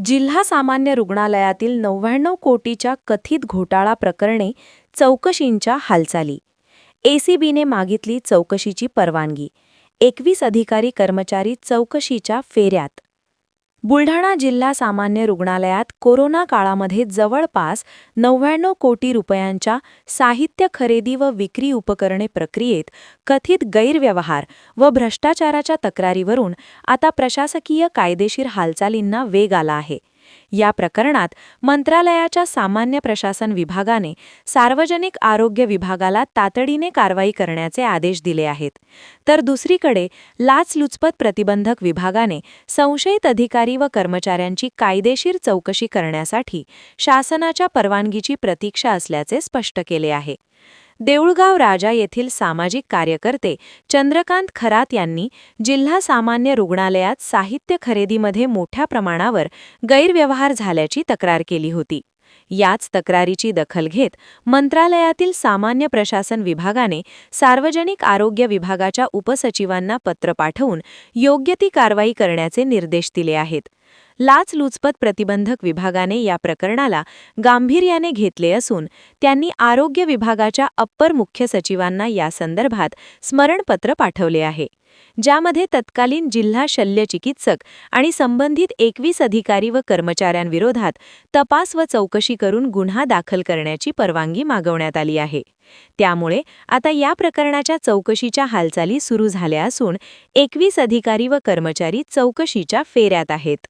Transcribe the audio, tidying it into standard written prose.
जिल्हा सामान्य रुग्णालयातील 99 कोटीच्या कथित घोटाळा प्रकरणी चौकशींच्या हालचाली. एसीबीने मागितली चौकशीची परवानगी. 21 अधिकारी कर्मचारी चौकशीच्या फेऱ्यात. बुलढाणा जिल्हा सामान्य रुग्णालयात कोरोना काळामध्ये जवळपास 99 कोटी रुपयांच्या साहित्य खरेदी व विक्री उपकरणे प्रक्रियेत कथित गैरव्यवहार व भ्रष्टाचाराच्या तक्रारीवरून आता प्रशासकीय कायदेशीर हालचालींना वेग आला आहे. या प्रकरणात मंत्रालयाच्या सामान्य प्रशासन विभागाने सार्वजनिक आरोग्य विभागाला तातडीने कारवाई करण्याचे आदेश दिले आहेत. तर दुसरीकडे लाचलुचपत प्रतिबंधक विभागाने संशयित अधिकारी व कर्मचाऱ्यांची कायदेशीर चौकशी करण्यासाठी शासनाच्या परवानगीची प्रतीक्षा असल्याचे स्पष्ट केले आहे. देऊळगाव राजा येथील सामाजिक कार्यकर्ते चंद्रकांत खरात यांनी जिल्हा सामान्य रुग्णालयात साहित्य खरेदीमध्ये मोठ्या प्रमाणावर गैरव्यवहार झाल्याची तक्रार केली होती. याच तक्रारीची दखल घेत मंत्रालयातील सामान्य प्रशासन विभागाने सार्वजनिक आरोग्य विभागाच्या उपसचिवांना पत्र पाठवून योग्य ती कारवाई करण्याचे निर्देश दिले आहेत. लाचलुचपत प्रतिबंधक विभागाने या प्रकरणाला गांभीर्याने घेतले असून त्यांनी आरोग्य विभागाच्या अप्पर मुख्य सचिवांना या संदर्भात स्मरणपत्र पाठवले आहे, ज्यामध्ये तत्कालीन जिल्हा शल्यचिकित्सक आणि संबंधित 21 अधिकारी व कर्मचाऱ्यांविरोधात तपास व चौकशी करून गुन्हा दाखल करण्याची परवानगी मागवण्यात आली आहे. त्यामुळे आता या प्रकरणाच्या चौकशीच्या हालचाली सुरू झाल्या असून 21 अधिकारी व कर्मचारी चौकशीच्या फेऱ्यात आहेत.